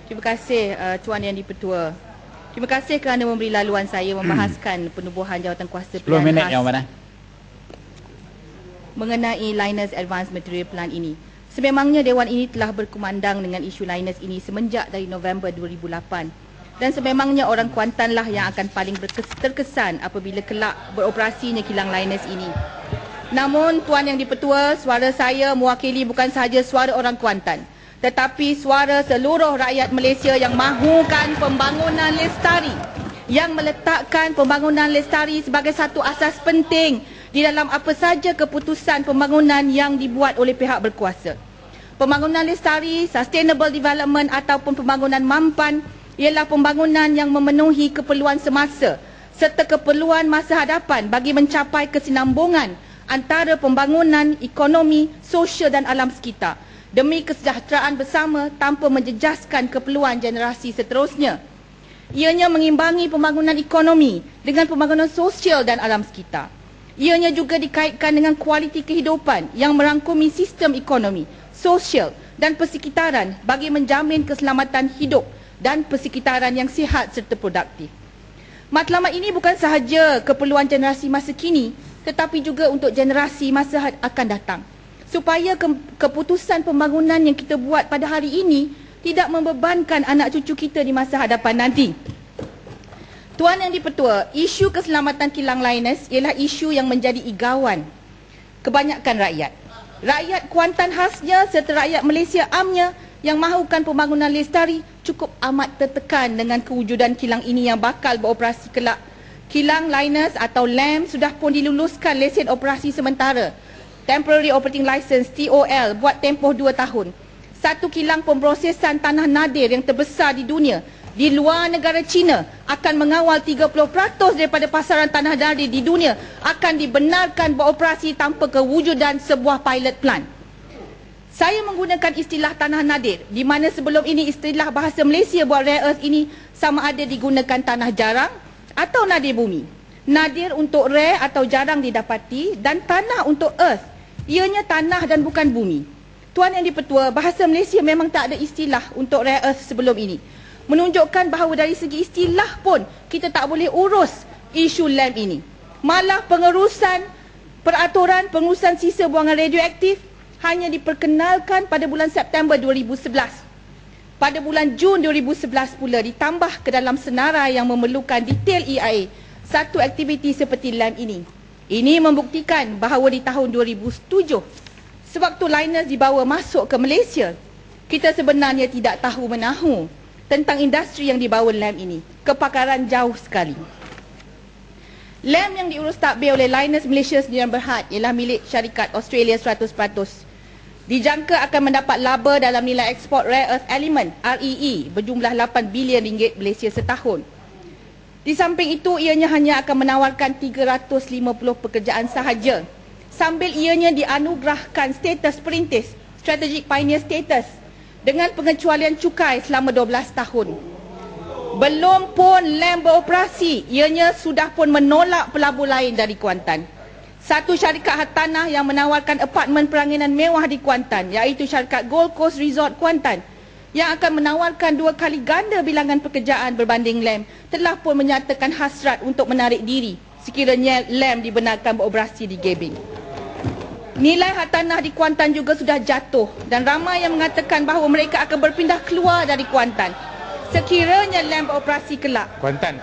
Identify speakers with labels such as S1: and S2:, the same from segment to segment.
S1: Terima kasih Tuan Yang di-Pertua. Terima kasih kerana memberi laluan saya membahaskan penubuhan jawatan kuasa
S2: 10 minit yang mana?
S1: Mengenai Lynas Advanced Material Plant ini. Sememangnya Dewan ini telah berkumandang dengan isu Lynas ini semenjak dari November 2008. Dan sememangnya orang Kuantan lah yang akan paling terkesan apabila kelak beroperasinya kilang Lynas ini. Namun Tuan Yang di-Pertua, suara saya mewakili bukan sahaja suara orang Kuantan, tetapi suara seluruh rakyat Malaysia yang mahukan pembangunan lestari, yang meletakkan pembangunan lestari sebagai satu asas penting di dalam apa saja keputusan pembangunan yang dibuat oleh pihak berkuasa. Pembangunan lestari, sustainable development ataupun pembangunan mampan ialah pembangunan yang memenuhi keperluan semasa serta keperluan masa hadapan bagi mencapai kesinambungan antara pembangunan ekonomi, sosial dan alam sekitar demi kesejahteraan bersama tanpa menjejaskan keperluan generasi seterusnya. Ianya mengimbangi pembangunan ekonomi dengan pembangunan sosial dan alam sekitar. Ianya juga dikaitkan dengan kualiti kehidupan yang merangkumi sistem ekonomi, sosial dan persekitaran bagi menjamin keselamatan hidup dan persekitaran yang sihat serta produktif. Matlamat ini bukan sahaja keperluan generasi masa kini, tetapi juga untuk generasi masa akan datang, supaya keputusan pembangunan yang kita buat pada hari ini tidak membebankan anak cucu kita di masa hadapan nanti. Tuan Yang di-Pertua, isu keselamatan kilang Lynas ialah isu yang menjadi igawan kebanyakan rakyat. Rakyat Kuantan khasnya serta rakyat Malaysia amnya yang mahukan pembangunan lestari cukup amat tertekan dengan kewujudan kilang ini yang bakal beroperasi kelak. Kilang Lynas atau LAM sudah pun diluluskan lesen operasi sementara, Temporary Operating License TOL, buat tempoh 2 tahun. Satu kilang pemprosesan tanah nadir yang terbesar di dunia di luar negara China akan mengawal 30% daripada pasaran tanah nadir di dunia akan dibenarkan beroperasi tanpa kewujudan sebuah pilot plant. Saya menggunakan istilah tanah nadir di mana sebelum ini istilah bahasa Malaysia buat rare earth ini sama ada digunakan tanah jarang atau nadir bumi. Nadir untuk rare atau jarang didapati dan tanah untuk earth. Ianya tanah dan bukan bumi. Tuan Yang di-Pertua, bahasa Malaysia memang tak ada istilah untuk rare earth sebelum ini. Menunjukkan bahawa dari segi istilah pun kita tak boleh urus isu LAM ini. Malah peraturan pengurusan sisa buangan radioaktif hanya diperkenalkan pada bulan September 2011. Pada bulan Jun 2011 pula ditambah ke dalam senarai yang memerlukan detail EIA satu aktiviti seperti LAM ini. Ini membuktikan bahawa di tahun 2007, sewaktu Lynas dibawa masuk ke Malaysia, kita sebenarnya tidak tahu menahu tentang industri yang dibawa LAM ini. Kepakaran jauh sekali. LAM yang diurus takbir oleh Lynas Malaysia Sdn Bhd ialah milik syarikat Australia 100%. Dijangka akan mendapat laba dalam nilai ekspor rare earth element REE berjumlah 8 bilion ringgit Malaysia setahun. Di samping itu, ianya hanya akan menawarkan 350 pekerjaan sahaja sambil ianya dianugerahkan status perintis, strategic pioneer status dengan pengecualian cukai selama 12 tahun. Belum pun LAM beroperasi, ianya sudah pun menolak pelabur lain dari Kuantan. Satu syarikat hartanah yang menawarkan apartmen peranginan mewah di Kuantan, iaitu syarikat Gold Coast Resort Kuantan, yang akan menawarkan 2 kali ganda bilangan pekerjaan berbanding LAM, telah pun menyatakan hasrat untuk menarik diri sekiranya LAM dibenarkan beroperasi di Gebeng. Nilai hartanah di Kuantan juga sudah jatuh dan ramai yang mengatakan bahawa mereka akan berpindah keluar dari Kuantan sekiranya LAM beroperasi kelak. Kuantan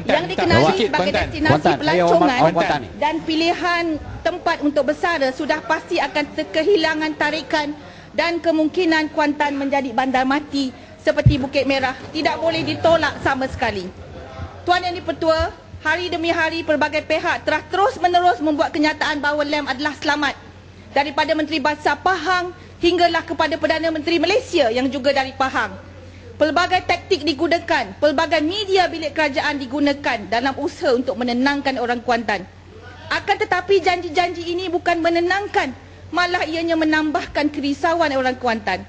S1: yang dikenali sebagai destinasi pelancongan dan pilihan tempat untuk bersara, sudah pasti akan kehilangan tarikan dan kemungkinan Kuantan menjadi bandar mati seperti Bukit Merah tidak boleh ditolak sama sekali. Tuan Yang di-Pertua, hari demi hari pelbagai pihak telah terus-menerus membuat kenyataan bahawa LAM adalah selamat, daripada Menteri Bahasa Pahang hinggalah kepada Perdana Menteri Malaysia yang juga dari Pahang. Pelbagai taktik digunakan, pelbagai media bilik kerajaan digunakan dalam usaha untuk menenangkan orang Kuantan. Akan tetapi janji-janji ini bukan menenangkan, malah ianya menambahkan kerisauan orang Kuantan.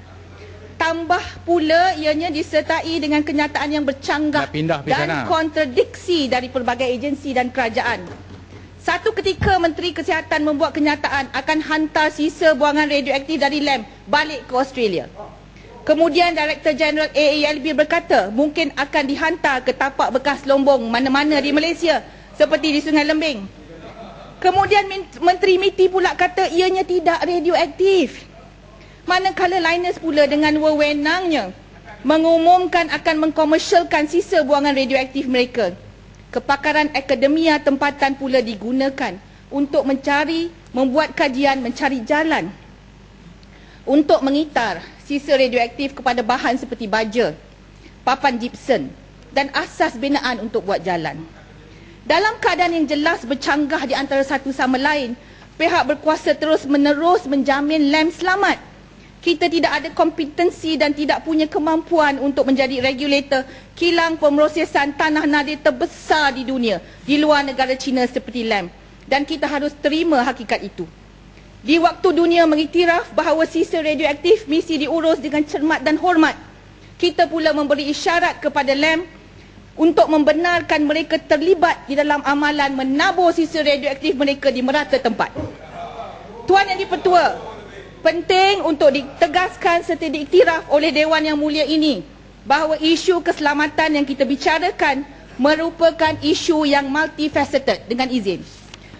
S1: Tambah pula ianya disertai dengan kenyataan yang bercanggah dan kontradiksi dari pelbagai agensi dan kerajaan. Satu ketika Menteri Kesihatan membuat kenyataan akan hantar sisa buangan radioaktif dari LAM balik ke Australia. Kemudian Director Jeneral AALB berkata mungkin akan dihantar ke tapak bekas lombong mana-mana di Malaysia seperti di Sungai Lembing. Kemudian Menteri MITI pula kata ianya tidak radioaktif. Manakala Linus pula dengan wewenangnya mengumumkan akan mengkomersialkan sisa buangan radioaktif mereka. Kepakaran akademia tempatan pula digunakan untuk membuat kajian, mencari jalan untuk mengitar sisa radioaktif kepada bahan seperti baja, papan gypsum dan asas binaan untuk buat jalan. Dalam keadaan yang jelas bercanggah di antara satu sama lain, pihak berkuasa terus-menerus menjamin LAM selamat. Kita tidak ada kompetensi dan tidak punya kemampuan untuk menjadi regulator kilang pemrosesan tanah nadir terbesar di dunia di luar negara China seperti LAM. Dan kita harus terima hakikat itu. Di waktu dunia mengiktiraf bahawa sisa radioaktif mesti diurus dengan cermat dan hormat, kita pula memberi isyarat kepada LAM untuk membenarkan mereka terlibat di dalam amalan menabur sisa radioaktif mereka di merata tempat. Tuan Yang di-Pertua, penting untuk ditegaskan serta diiktiraf oleh Dewan Yang Mulia ini bahawa isu keselamatan yang kita bicarakan merupakan isu yang multifaceted dengan izin.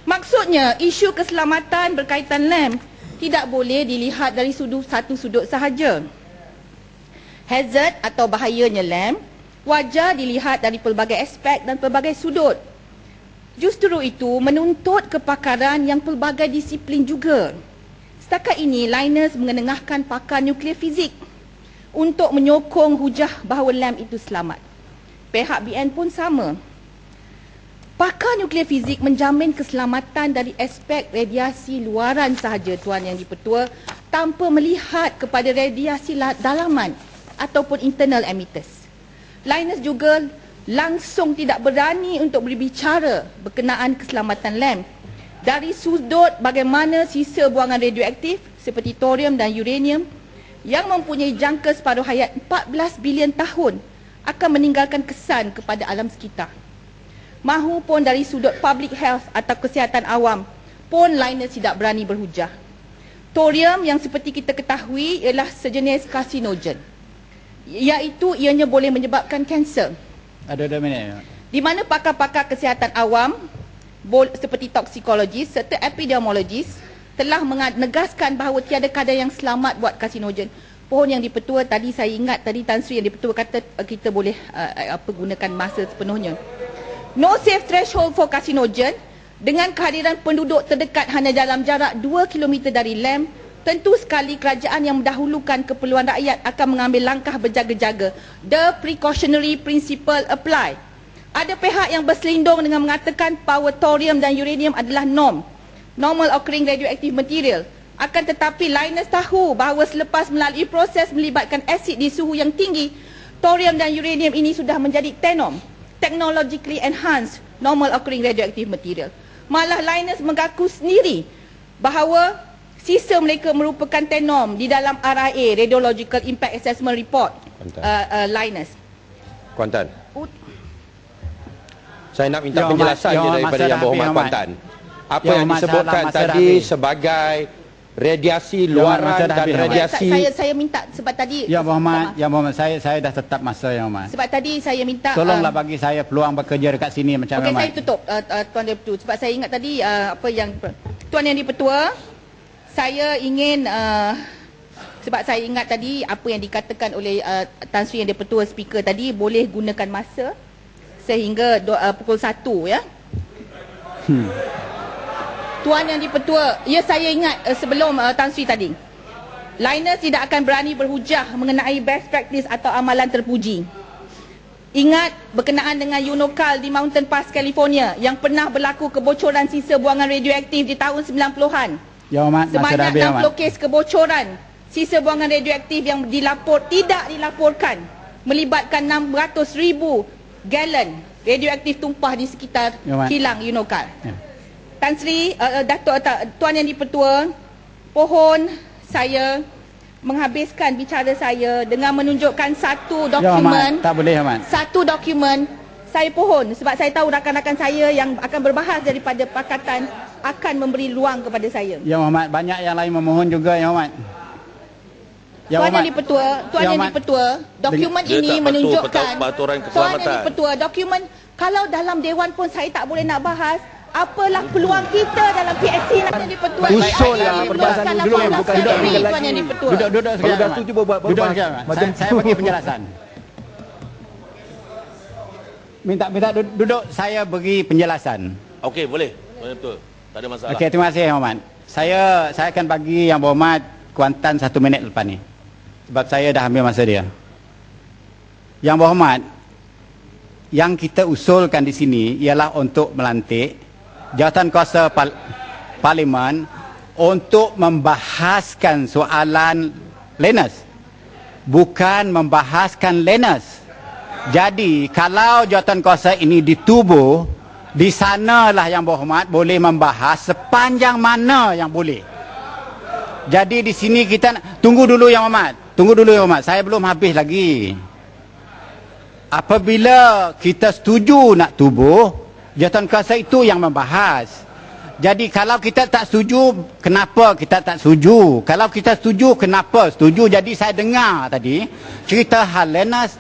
S1: Maksudnya, isu keselamatan berkaitan LAM tidak boleh dilihat dari satu sudut sahaja. Hazard atau bahayanya LAM wajar dilihat dari pelbagai aspek dan pelbagai sudut. Justru itu menuntut kepakaran yang pelbagai disiplin juga. Setakat ini, Linus mengenengahkan pakar nuklear fizik untuk menyokong hujah bahawa LAM itu selamat. Pihak BN pun sama. Pakar nuklear fizik menjamin keselamatan dari aspek radiasi luaran sahaja, Tuan Yang di-Pertua, tanpa melihat kepada radiasi dalaman ataupun internal emitters. Linus juga langsung tidak berani untuk berbicara berkenaan keselamatan LAM dari sudut bagaimana sisa buangan radioaktif seperti thorium dan uranium yang mempunyai jangka separuh hayat 14 bilion tahun akan meninggalkan kesan kepada alam sekitar. Mahupun dari sudut public health atau kesihatan awam pun Linus tidak berani berhujah. Thorium yang seperti kita ketahui ialah sejenis karsinogen, iaitu ianya boleh menyebabkan kanser.
S2: Ada 2 minit.
S1: Di mana pakar-pakar kesihatan awam seperti toksikologis serta epidemiologis telah menegaskan bahawa tiada kadar yang selamat buat karsinogen. Pohon Yang di-Pertua tadi saya ingat tadi Tan Sri Yang di-Pertua kata kita boleh gunakan masa sepenuhnya. No safe threshold for carcinogen dengan kehadiran penduduk terdekat hanya dalam jarak 2 km dari LAM, tentu sekali kerajaan yang mendahulukan keperluan rakyat akan mengambil langkah berjaga-jaga. The precautionary principle apply. Ada pihak yang berselindung dengan mengatakan bahawa thorium dan uranium adalah normal occurring radioactive material. Akan tetapi Linus tahu bahawa selepas melalui proses melibatkan asid di suhu yang tinggi, thorium dan uranium ini sudah menjadi TENOM, technologically enhanced normal occurring radioactive material. Malah Linus mengaku sendiri bahawa sisa mereka merupakan TENOM di dalam RIA, Radiological Impact Assessment Report. Linus.
S3: Kuantan. Saya nak minta penjelasan daripada Yang Berhormat Kuantan. Apa yang disebutkan tadi sebagai radiasi luaran dan radiasi.
S1: Saya minta sebab tadi
S2: Yang Berhormat, saya dah tetap masa Yang Berhormat.
S1: Sebab tadi saya minta
S2: tolonglah bagi saya peluang bekerja dekat sini macam
S1: Okey, saya tutup Tuan Yang di-Pertua sebab saya ingat tadi apa yang Tuan Yang di-Pertua, saya ingin sebab saya ingat tadi apa yang dikatakan oleh Tan Sri Yang di-Pertua speaker tadi, boleh gunakan masa sehingga pukul 1 ya. Tuan Yang di-Pertua, ya saya ingat sebelum Tan Sri tadi, Linus tidak akan berani berhujah mengenai best practice atau amalan terpuji. Ingat berkenaan dengan Unocal di Mountain Pass, California yang pernah berlaku kebocoran sisa buangan radioaktif di tahun 90-an.
S2: Ya, Mat,
S1: sebanyak 60 kes kebocoran sisa buangan radioaktif yang tidak dilaporkan melibatkan 600,000 galon radioaktif tumpah di sekitar kilang Unocal. Ya. Tan Sri, Tuan Yang di-Pertua, pohon saya menghabiskan bicara saya dengan menunjukkan satu dokumen.
S2: Tak boleh, Mat.
S1: Satu dokumen, saya pohon sebab saya tahu rakan-rakan saya yang akan berbahas daripada pakatan akan memberi ruang kepada saya.
S2: Ya, Muhammad, banyak yang lain memohon juga, Ya, Muhammad.
S1: Tuan Yang di-Pertua, Tuan Yang di-Pertua, dokumen ini menunjukkan
S4: peraturan
S1: Tuan
S4: keselamatan.
S1: Yang di-Pertua, dokumen kalau dalam Dewan pun saya tak boleh nak bahas, apalah peluang kita dalam PSC Yang di-Pertua.
S5: Usullah perbahasan dulu yang bukan
S1: Tuan Yang di-Pertua.
S2: Duduk
S5: Kalau dah tu cuba buat
S2: Duduk
S5: perubahan.
S2: sekejap.
S5: Macam
S2: Saya bagi penjelasan. Minta duduk, saya bagi penjelasan.
S4: Okey, boleh. Betul. Tak ada masalah.
S2: Okey, terima kasih Yang Berhormat. Saya akan bagi Yang Berhormat Kuantan 1 minit lepas ni. Sebab saya dah ambil masa dia. Yang Berhormat, yang kita usulkan di sini ialah untuk melantik Jawatankuasa Parlimen untuk membahaskan soalan Lenas, bukan membahaskan Lenas. Jadi kalau jawatankuasa ini ditubuh, di sanalah Yang Berhormat boleh membahas sepanjang mana yang boleh. Jadi di sini kita tunggu dulu Yang Berhormat. Tunggu dulu Yang Berhormat. Saya belum habis lagi. Apabila kita setuju nak tubuh, jawatankuasa itu yang membahas. Jadi kalau kita tak setuju, kenapa kita tak setuju? Kalau kita setuju, kenapa setuju? Jadi saya dengar tadi cerita hal Lenas.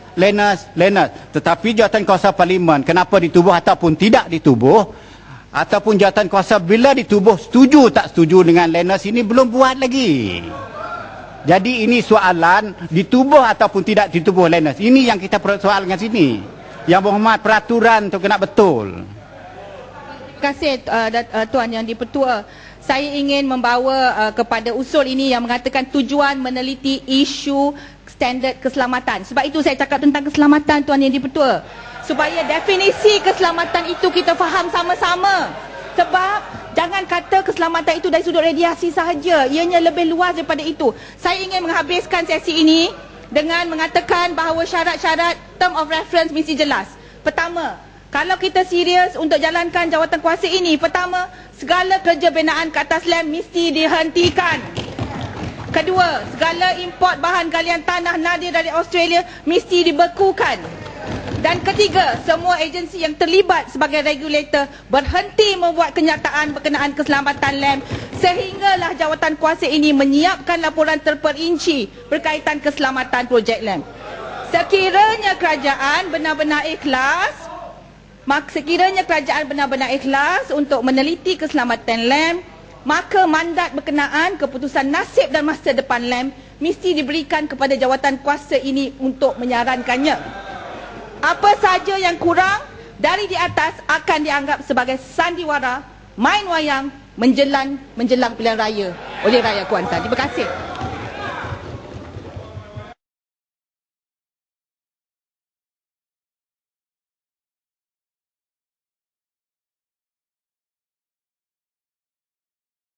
S2: Tetapi jawatankuasa Parlimen kenapa ditubuh ataupun tidak ditubuh, ataupun jawatankuasa bila ditubuh setuju tak setuju dengan Lenas ini belum buat lagi. Jadi ini soalan ditubuh ataupun tidak ditubuh Lenas. Ini yang kita persoalkan sini. Yang Berhormat, peraturan tu kena betul.
S1: Terima kasih Tuan Yang di-Pertua. Saya ingin membawa kepada usul ini yang mengatakan tujuan meneliti isu standard keselamatan. Sebab itu saya cakap tentang keselamatan Tuan Yang di-Pertua. Supaya definisi keselamatan itu kita faham sama-sama. Sebab jangan kata keselamatan itu dari sudut radiasi sahaja. Ianya lebih luas daripada itu. Saya ingin menghabiskan sesi ini dengan mengatakan bahawa syarat-syarat term of reference mesti jelas. Pertama, kalau kita serius untuk jalankan jawatankuasa ini, pertama, segala kerja binaan ke atas land mesti dihentikan. Kedua, segala import bahan galian tanah nadir dari Australia mesti dibekukan. Dan ketiga, semua agensi yang terlibat sebagai regulator berhenti membuat kenyataan berkenaan keselamatan LAM sehinggalah jawatankuasa ini menyiapkan laporan terperinci berkaitan keselamatan projek LAM. Sekiranya kerajaan benar-benar ikhlas untuk meneliti keselamatan LAM, maka mandat berkenaan keputusan nasib dan masa depan LAM mesti diberikan kepada jawatankuasa ini untuk menyarankannya. Apa saja yang kurang dari di atas akan dianggap sebagai sandiwara, main wayang menjelang pilihan raya oleh rakyat Kuantan. Terima kasih.